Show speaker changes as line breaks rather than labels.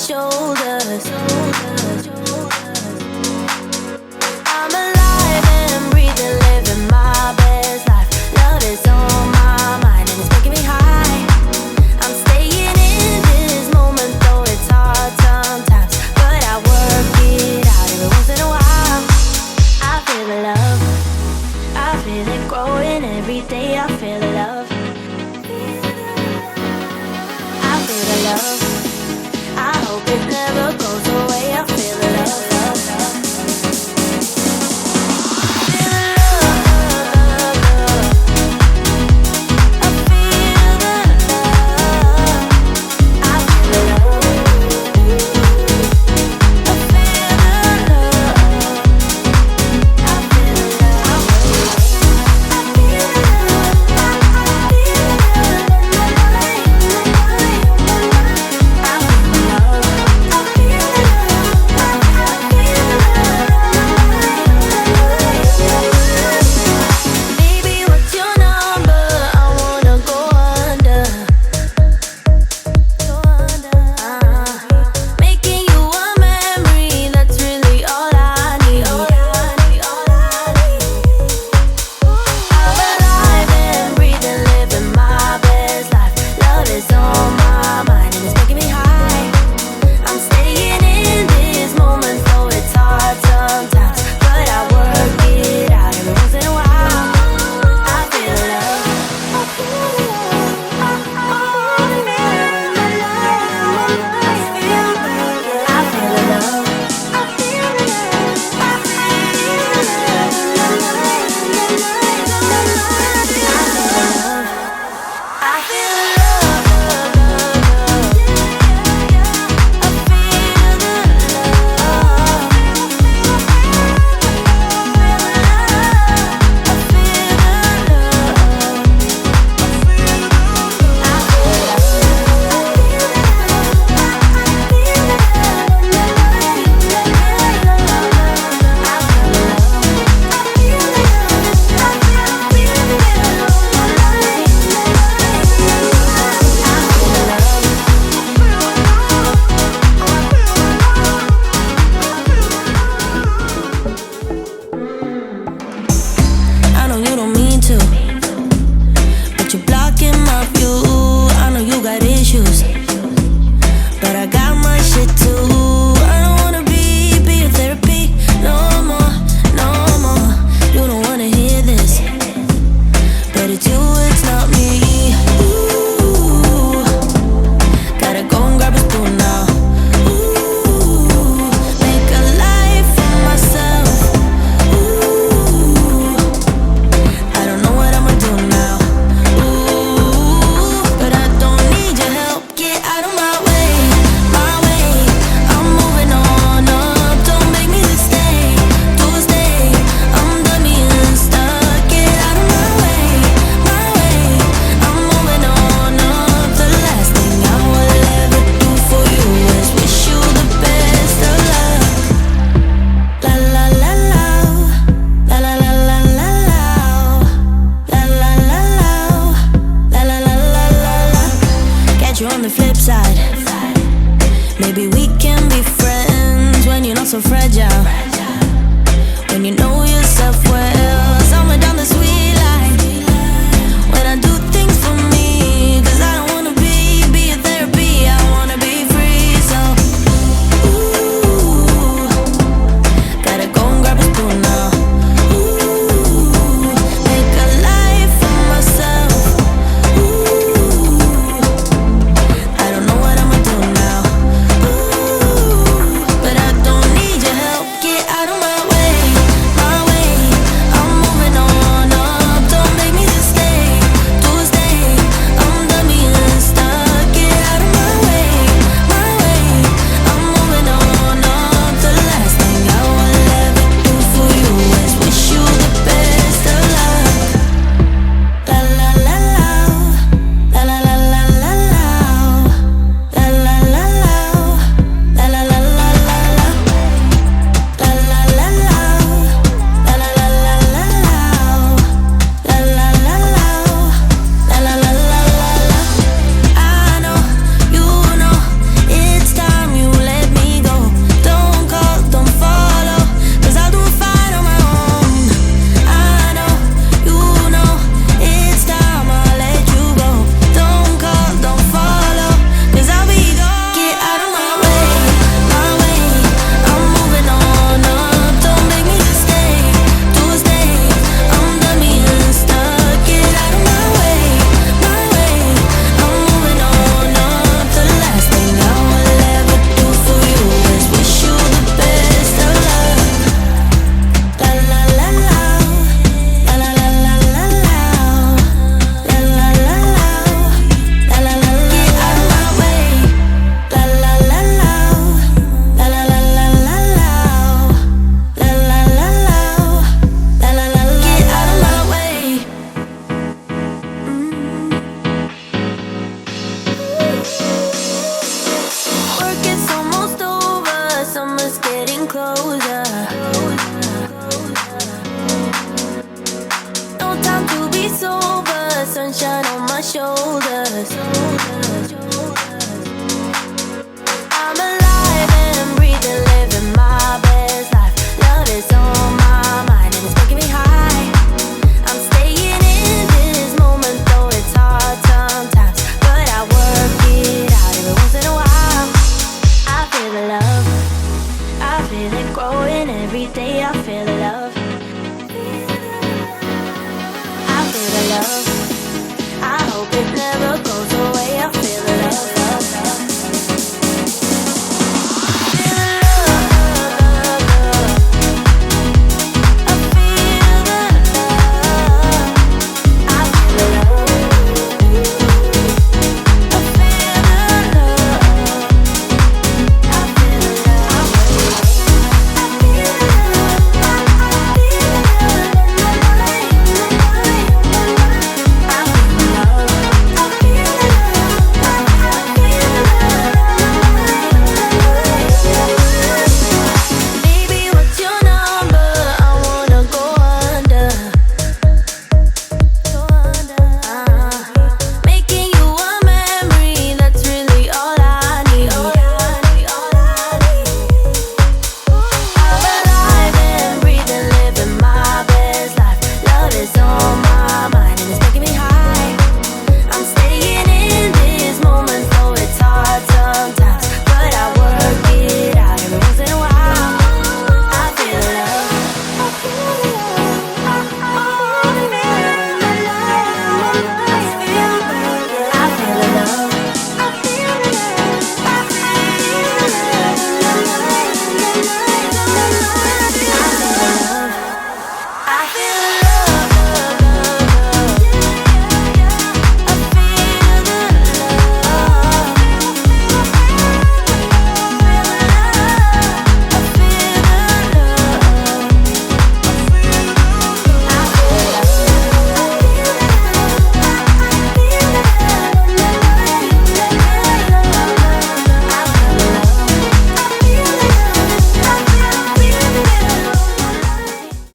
shoulders. I'm alive and breathing, living my best life. Love is on my mind and it's making me high. I'm staying in this moment, though it's hard sometimes, but I work it out every once in a while. I feel the love, I feel it growing every day. I feel the love, I feel the love. I hope it never goes away. I feel the love, love, love. Feel the love, love, love. I feel the love. I feel the love. I feel the love. I feel the love. I feel the love. I feel Baby, what's your number? I wanna go under. Making you a memory, that's really all I need. I'm alive and breathing, living my best life. Love is on my mind and it's making me high. I'm staying in this moment, though it's hard sometimes, but I work it out every once in a while. I feel love. I feel love. I feel love. I feel love. I feel love. I feel I know you don't mean to, but you're blocking my view. I know you got issues, but I got my shit too. I don't wanna be your therapy no more, no more. You don't wanna hear this, but it's you, it's not me. Ooh, gotta go and grab a spoon now. Ooh, make a life for myself. Ooh, I don't know what I'ma do now. Ooh, but I don't need your help. Get out of my way, my way. I'm moving on up. Don't make me stay, to stay. I'm done being stuck. Get out of my way, my way. I'm moving on up. The last thing I will ever do for you is wish you the best of luck. La la la la, la la la la la la, la la la la, la la la la la. Catch you on the flip side. Maybe we can be friends when you're not so fragile.